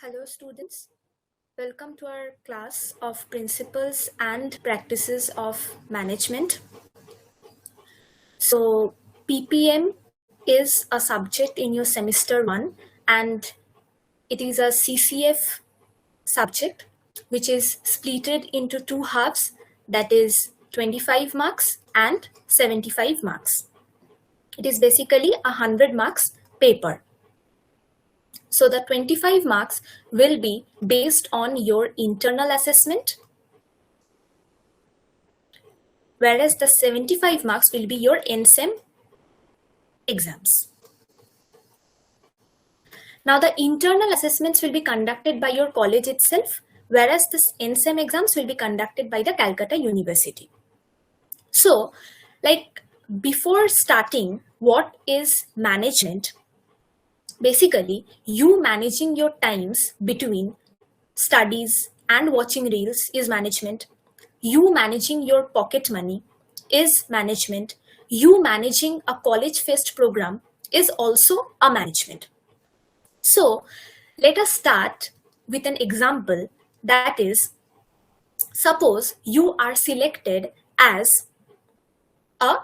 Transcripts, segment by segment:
Hello, students. Welcome to our class of Principles and Practices of Management. So, PPM is a subject in your semester 1 and it is a CCF subject which is splitted into two halves, that is 25 marks and 75 marks. It is basically a 100 marks paper. So the 25 marks will be based on your internal assessment, whereas the 75 marks will be your NSEM exams. Now the internal assessments will be conducted by your college itself, whereas the NSEM exams will be conducted by the Calcutta University. So, before starting, what is management? Basically, you managing your times between studies and watching reels is management. You managing your pocket money is management. You managing a college fest program is also a management. So let us start with an example, that is, suppose you are selected as a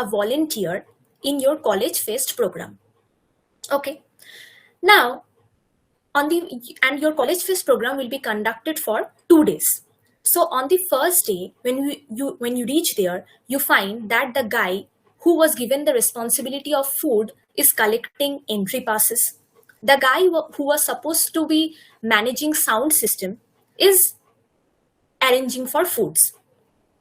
volunteer in your college fest program. Okay. Now, your college fest program will be conducted for 2 days. So on the first day, when you reach there, you find that the guy who was given the responsibility of food is collecting entry passes. The guy who was supposed to be managing sound system is arranging for foods.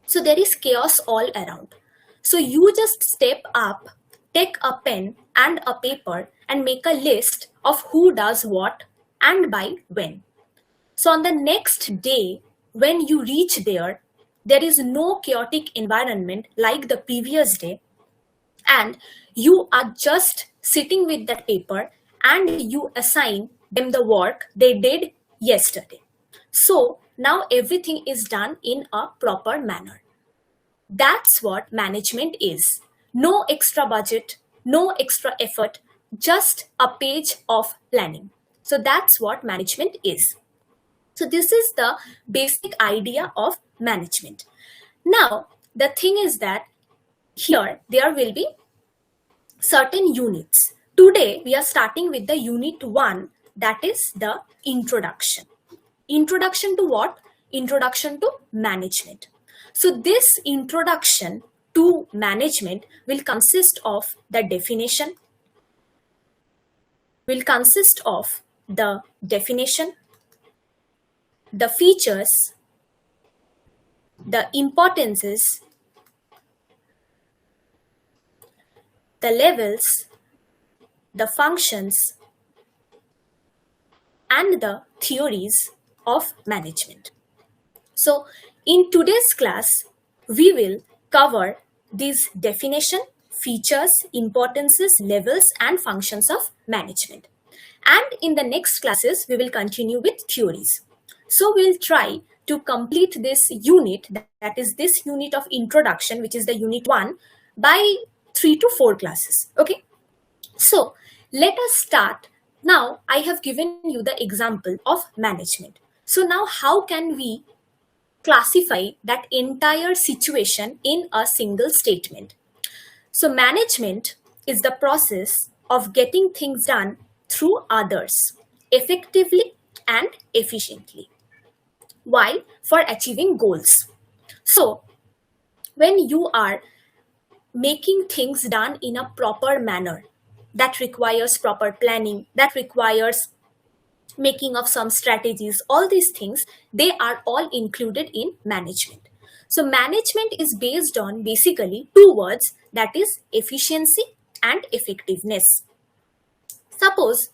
So there is chaos all around. So you just step up, take a pen and a paper and make a list of who does what and by when. So on the next day, when you reach there, there is no chaotic environment like the previous day, and you are just sitting with that paper and you assign them the work they did yesterday. So now everything is done in a proper manner. That's what management is. No extra budget, no extra effort, just a page of planning. So that's what management is. So this is the basic idea of management. Now, the thing is that here there will be certain units. Today we are starting with the unit 1, that is the introduction. Introduction to what? Introduction to management. So this introduction to management will consist of the definition, the features, the importances, the levels, the functions, and the theories of management. So in today's class, we will cover these definition, features, importances, levels, and functions of management. And in the next classes, we will continue with theories. So we'll try to complete this unit, that is this unit of introduction, which is the unit 1, by 3 to 4 classes. Okay. So let us start. Now I have given you the example of management. So now how can we classify that entire situation in a single statement? So management is the process of getting things done through others effectively and efficiently. Why? For achieving goals. So when you are making things done in a proper manner, that requires proper planning, that requires making of some strategies, all these things, they are all included in management. So management is based on basically two words, that is efficiency and effectiveness. Suppose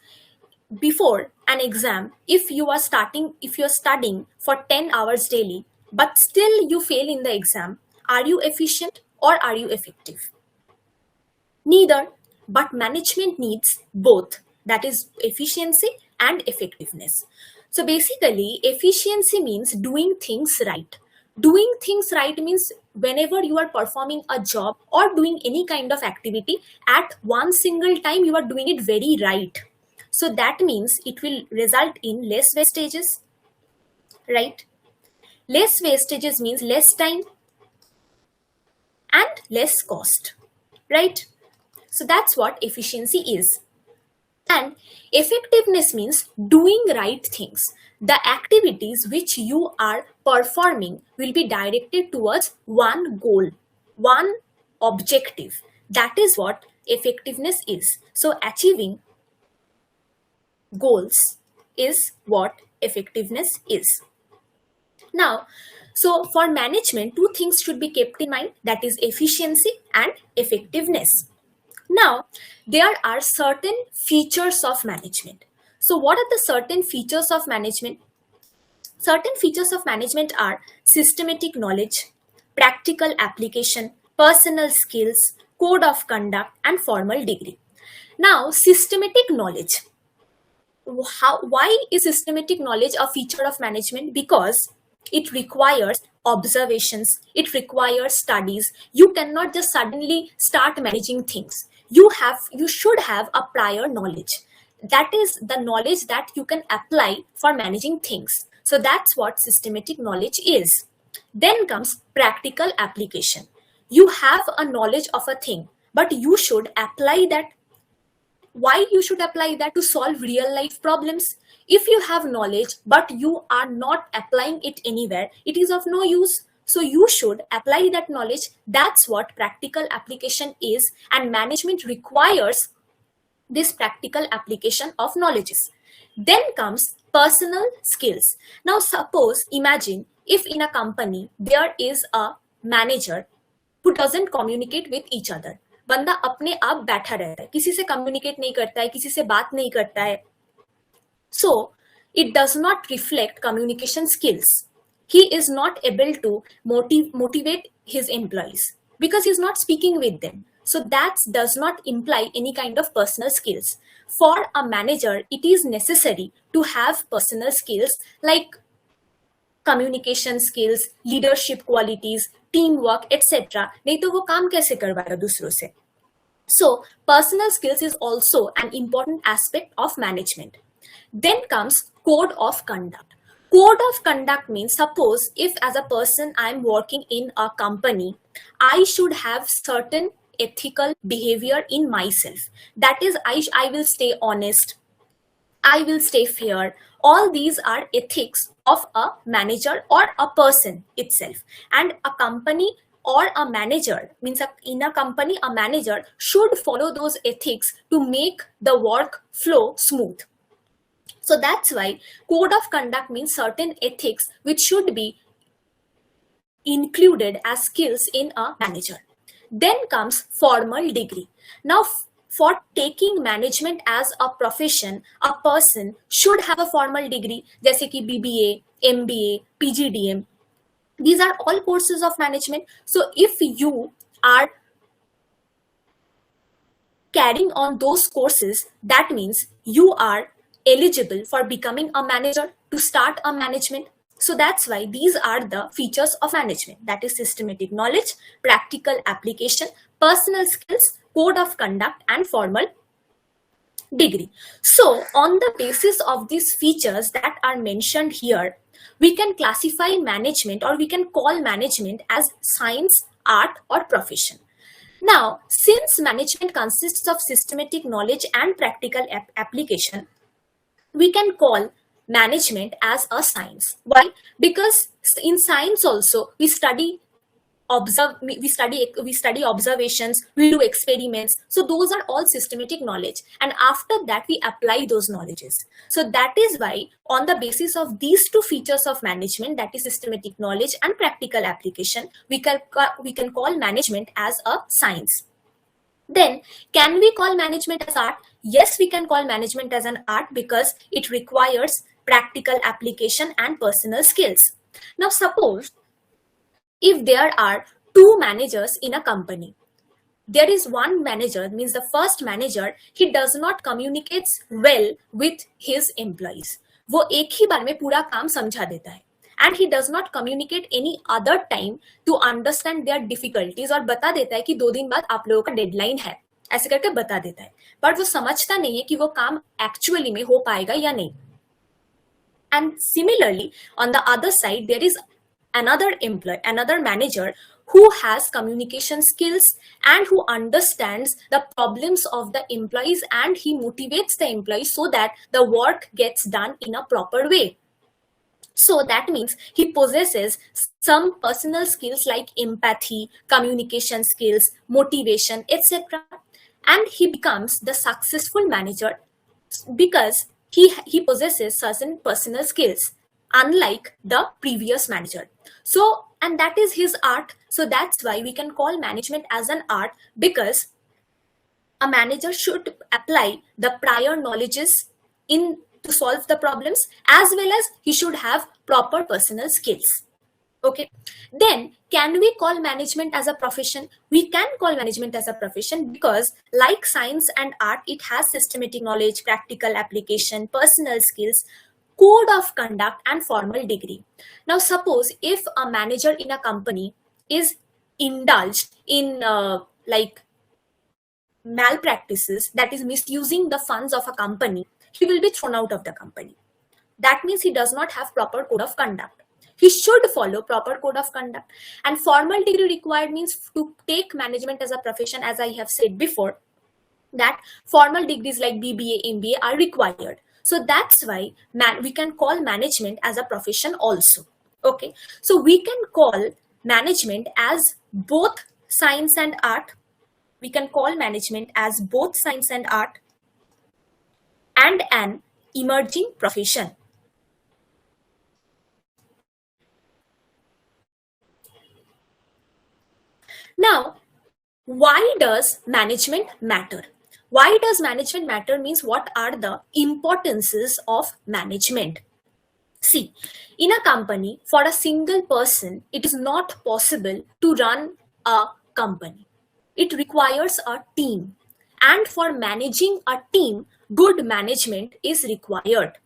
before an exam, if you're studying for 10 hours daily but still you fail in the exam, are you efficient or are you effective? Neither. But management needs both, that is efficiency and effectiveness. So basically, efficiency means doing things right. Doing things right means whenever you are performing a job or doing any kind of activity, at one single time you are doing it very right. So that means it will result in less wastages, right? Less wastages means less time and less cost, right? So that's what efficiency is. And effectiveness means doing right things. The activities which you are performing will be directed towards one goal, one objective. That is what effectiveness is. So achieving goals is what effectiveness is. Now, so for management, two things should be kept in mind, that is efficiency and effectiveness. Now, there are certain features of management. So, what are the certain features of management? Certain features of management are systematic knowledge, practical application, personal skills, code of conduct, and formal degree. Now, systematic knowledge. Why is systematic knowledge a feature of management? Because it requires observations, it requires studies. You cannot just suddenly start managing things. You should have a prior knowledge. That is the knowledge that you can apply for managing things. So that's what systematic knowledge is. Then comes practical application. You have a knowledge of a thing, but you should apply that. Why you should apply that? To solve real life problems. If you have knowledge but you are not applying it anywhere, it is of no use. So you should apply that knowledge. That's what practical application is, and management requires this practical application of knowledges. Then comes personal skills. Now suppose, imagine if in a company there is a manager who doesn't communicate with each other. बंदा अपने आप बैठा रहता है, किसी से communicate नहीं करता है, किसी से बात नहीं करता है. So it does not reflect communication skills. He is not able to motivate his employees because he's not speaking with them. So that does not imply any kind of personal skills. For a manager, it is necessary to have personal skills like communication skills, leadership qualities, teamwork, etc. नहीं तो वो काम कैसे करवाएगा दूसरों से? So personal skills is also an important aspect of management. Then comes code of conduct. Code of conduct means, suppose if as a person I am working in a company, I should have certain ethical behavior in myself. That is, I will stay honest, I will stay fair. All these are ethics of a manager or a person itself. And a company or a manager means in a company, a manager should follow those ethics to make the work flow smooth. So that's why code of conduct means certain ethics which should be included as skills in a manager. Then comes formal degree. Now, for taking management as a profession, a person should have a formal degree, जैसे कि BBA, MBA, PGDM. These are all courses of management. So if you are carrying on those courses, that means you are eligible for becoming a manager, to start a management. So that's why these are the features of management, that is systematic knowledge, practical application, personal skills, code of conduct, and formal degree. So on the basis of these features that are mentioned here, we can classify management, or we can call management as science, art, or profession. Now, since management consists of systematic knowledge and practical application, we can call management as a science. Why? Because in science also we study observations, we do experiments. So those are all systematic knowledge, and after that we apply those knowledges. So that is why on the basis of these two features of management, that is systematic knowledge and practical application, we can call management as a science. Then, can we call management as art? Yes, we can call management as an art because it requires practical application and personal skills. Now, suppose if there are two managers in a company, there is one manager, means the first manager, he does not communicate well with his employees. वो एक ही बार में पूरा काम समझा देता है, and he does not communicate any other time to understand their difficulties, और बता देता है कि 2 दिन बाद आप लोगों का डेडलाइन है. ऐसे करके बता देता है, बट वो समझता नहीं है कि वो काम एक्चुअली में हो पाएगा या नहीं. And similarly, on the other side, there is another employee, another manager who has communication skills and who understands the problems of the employees, and he motivates the employees so that the work gets done in a proper way. So that means he possesses some personal skills like empathy, communication skills, motivation, etc. And he becomes the successful manager because he possesses certain personal skills, unlike the previous manager. So, and that is his art. So that's why we can call management as an art, because a manager should apply the prior knowledges in to solve the problems, as well as he should have proper personal skills. Okay, then can we call management as a profession? We can call management as a profession because, like science and art, it has systematic knowledge, practical application, personal skills, code of conduct, and formal degree. Now suppose if a manager in a company is indulged in like malpractices, that is misusing the funds of a company, he will be thrown out of the company. That means he does not have proper code of conduct. He should follow proper code of conduct. And formal degree required means to take management as a profession, as I have said before, that formal degrees like BBA, MBA are required. So that's why we can call management as a profession also. Okay, so we can call management as both science and art. We can call management as both science and art and an emerging profession. Now, why does management matter? Why does management matter means what are the importances of management? See, in a company, for a single person, it is not possible to run a company. It requires a team. And for managing a team, good management is required.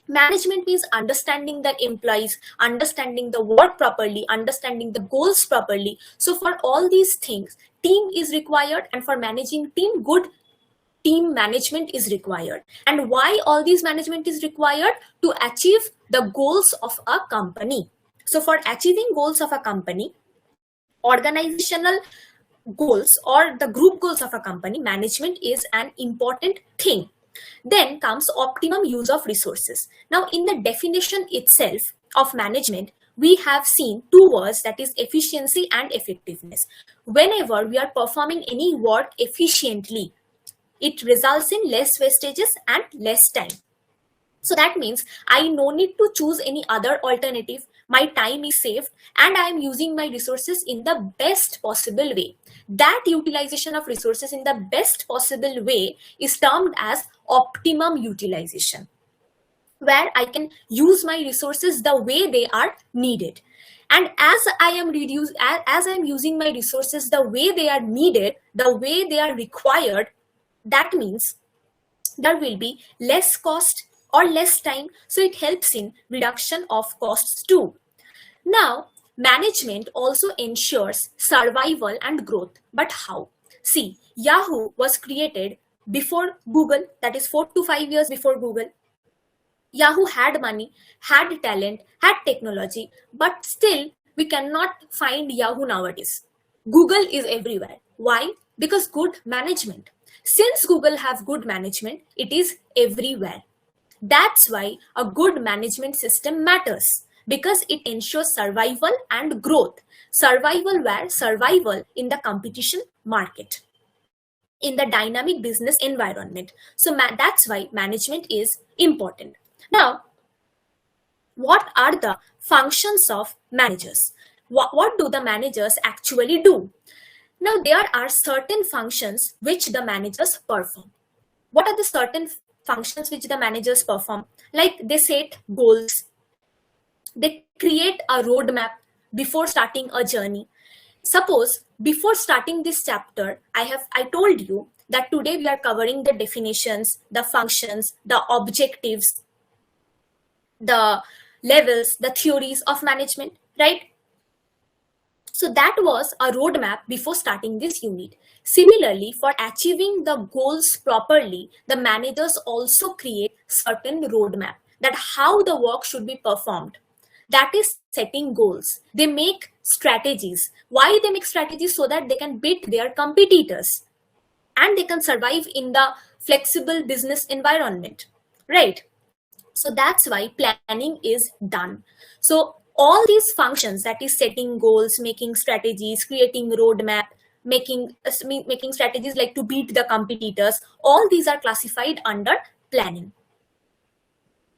Management means understanding the employees, understanding the work properly, understanding the goals properly. So for all these things, team is required, and for managing team, good team management is required. And why all these management is required? To achieve the goals of a company. So for achieving goals of a company, organizational goals or the group goals of a company, management is an important thing. Then comes optimum use of resources. Now, in the definition itself of management, we have seen two words, that is efficiency and effectiveness. Whenever we are performing any work efficiently, it results in less wastages and less time. So that means I no need to choose any other alternative. My time is saved and I am using my resources in the best possible way. That utilization of resources in the best possible way is termed as optimum utilization, where I can use my resources the way they are needed. And as I am using my resources the way they are needed, the way they are required, that means there will be less cost or less time. So it helps in reduction of costs too. Now, management also ensures survival and growth. But how? See, Yahoo was created before Google, that is 4 to 5 years before Google. Yahoo had money, had talent, had technology, but still we cannot find Yahoo nowadays. Google is everywhere. Why? Because good management. Since Google have good management, it is everywhere. That's why a good management system matters, because it ensures survival and growth. Survival where? Survival in the competition market, in the dynamic business environment. So that's why management is important. Now, what are the functions of managers? What do the managers actually do? Now, there are certain functions which the managers perform. What are the certain functions which the managers perform? Like they set goals, they create a roadmap before starting a journey. Suppose before starting this chapter, I told you that today we are covering the definitions, the functions, the objectives, the levels, the theories of management, right? So that was a roadmap before starting this unit. Similarly, for achieving the goals properly, the managers also create certain roadmap that how the work should be performed. That is setting goals. They make strategies. Why they make strategies? So that they can beat their competitors and they can survive in the flexible business environment, right? So that's why planning is done. So all these functions, that is setting goals, making strategies, creating roadmap, making strategies like to beat the competitors, all these are classified under planning.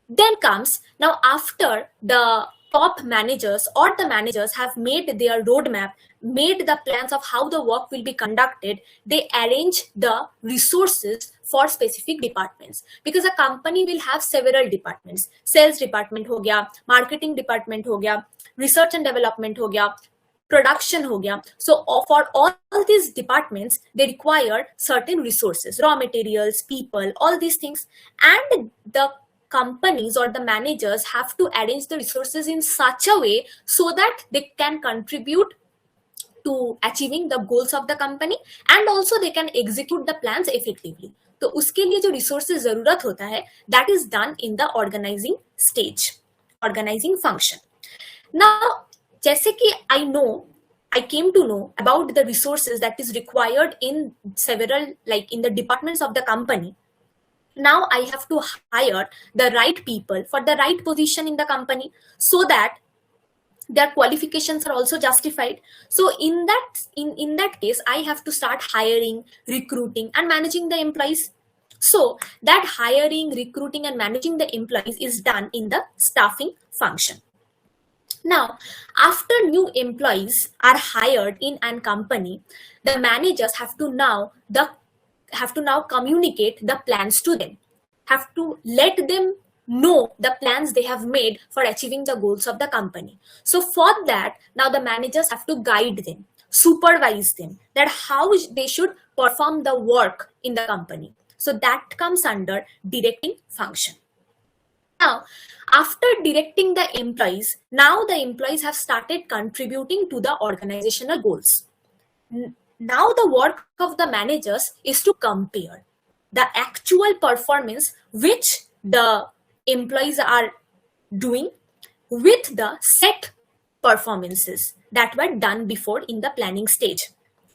Then comes, now after the top managers or the managers have made their roadmap, made the plans of how the work will be conducted, they arrange the resources for specific departments, because a company will have several departments. Sales department हो गया, marketing department हो गया, research and development हो गया, production हो गया. So for all these departments, they require certain resources, raw materials, people, all these things. And the companies or the managers have to arrange the resources in such a way so that they can contribute to achieving the goals of the company, and also they can execute the plans effectively. तो उसके लिए जो resources जरूरत होता है, that is done in the organizing stage, organizing function. Now, जैसे कि I came to know about the resources that is required in several, like in the departments of the company. Now I have to hire the right people for the right position in the company so that their qualifications are also justified. So in that case, I have to start hiring, recruiting, and managing the employees. So that hiring, recruiting, and managing the employees is done in the staffing function. Now, after new employees are hired in an company, the managers have to now communicate the plans to them, have to let them know the plans they have made for achieving the goals of the company. So for that, now the managers have to guide them, supervise them, that how they should perform the work in the company. So that comes under directing function. Now, after directing the employees, now the employees have started contributing to the organizational goals. Now the work of the managers is to compare the actual performance which the employees are doing with the set performances that were done before in the planning stage.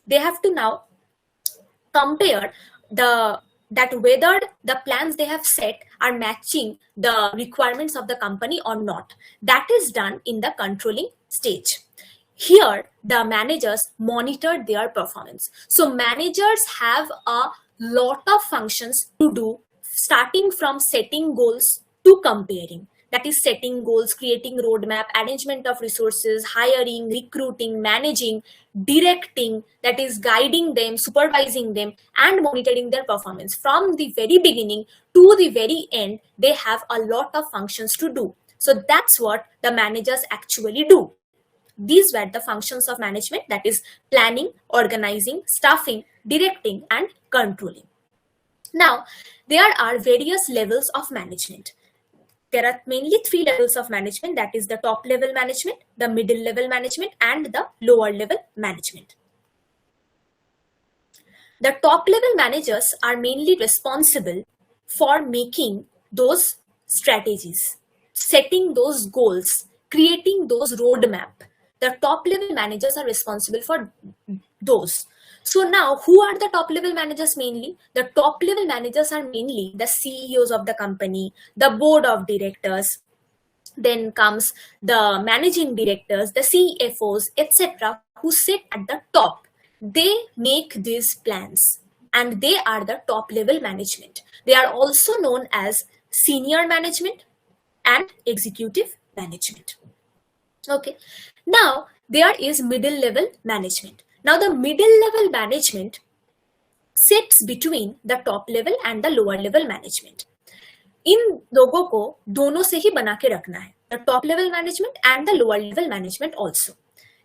They have to now compare that whether the plans they have set are matching the requirements of the company or not. That is done in the controlling stage. Here, the managers monitor their performance. So managers have a lot of functions to do, starting from setting goals to comparing. That is setting goals, creating roadmap, arrangement of resources, hiring, recruiting, managing, directing, that is guiding them, supervising them, and monitoring their performance. From the very beginning to the very end, they have a lot of functions to do. So that's what the managers actually do. These were the functions of management, that is planning, organizing, staffing, directing, and controlling. Now, there are various levels of management. There are mainly 3 levels of management, that is the top level management, the middle level management, and the lower level management. The top level managers are mainly responsible for making those strategies, setting those goals, creating those roadmap. The top level managers are responsible for those. So now, who are the top level managers mainly? The top level managers are mainly the CEOs of the company, the board of directors. Then comes the managing directors, the CFOs, etc., who sit at the top. They make these plans and they are the top level management. They are also known as senior management and executive management. Okay. Now, there is middle level management. Now, the middle level management sits between the top level and the lower level management. इन लोगों को दोनों से ही बना के रखना है, the top level management and the lower level management also.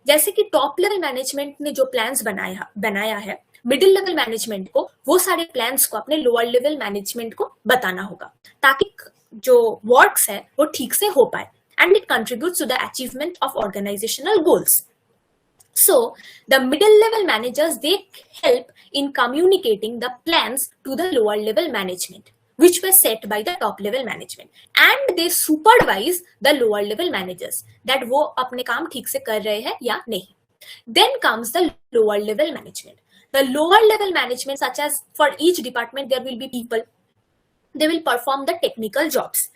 जैसे कि टॉप लेवल मैनेजमेंट ने जो प्लान्स बनाया है, मिडिल लेवल मैनेजमेंट को वो सारे प्लान्स को अपने लोअर लेवल मैनेजमेंट को बताना होगा, ताकि जो वर्क्स है वो ठीक से हो पाए, and it contributes to the achievement of organizational goals. So the middle level managers, they help in communicating the plans to the lower level management, which were set by the top level management, and they supervise the lower level managers that वो अपने काम ठीक से कर रहे हैं या नहीं. Then comes the lower level management. The lower level management, such as for each department there will be people, they will perform the technical jobs.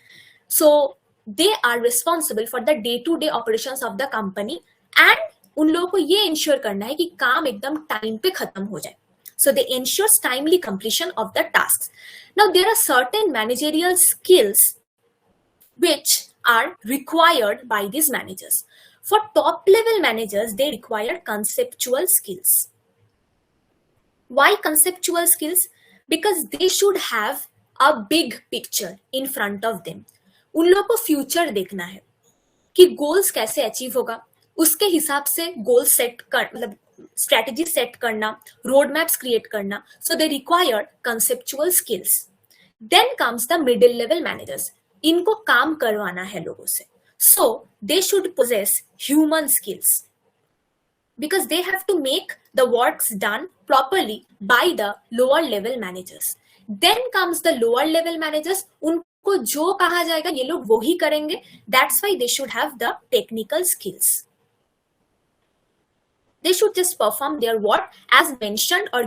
So they are responsible for the day to day operations of the company, and उन लोगों को ये ensure करना है कि काम एकदम time पे खत्म हो जाए. So they ensures timely completion of the tasks. Now there are certain managerial skills which are required by these managers. For top level managers, they require conceptual skills. Why conceptual skills? Because they should have a big picture in front of them. उन लोगों को future देखना है कि goals कैसे achieve होगा, उसके हिसाब से गोल सेट कर, मतलब स्ट्रेटेजी सेट करना, रोड मैप्स क्रिएट करना. So they require conceptual skills. Then comes the middle level managers. इनको काम करवाना है लोगों से, so they should possess human skills, because they have to make the works done properly by the lower level managers. Then comes the lower level managers. उनको जो कहा जाएगा ये लोग वो ही करेंगे. That's why they should have the technical skills. They should just perform their work as mentioned or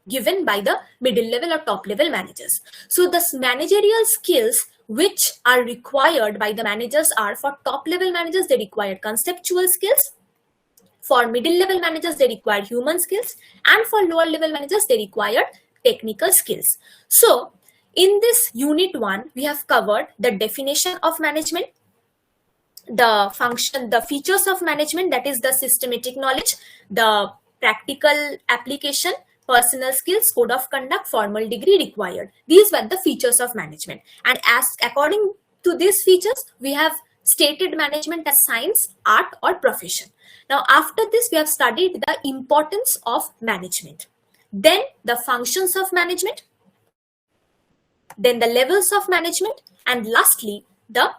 given by the middle level or top level managers. So the managerial skills which are required by the managers are, for top level managers they require conceptual skills, for middle level managers they require human skills, and for lower level managers they require technical skills. So in this unit 1 we have covered the definition of management, the function, the features of management, that is the systematic knowledge, the practical application, personal skills, code of conduct, formal degree required. These were the features of management, and as according to these features we have stated management as science, art or profession. Now after this we have studied the importance of management, then the functions of management, then the levels of management, and lastly the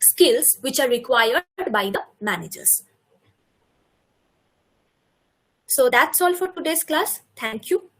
skills which are required by the managers. So that's all for today's class. Thank you.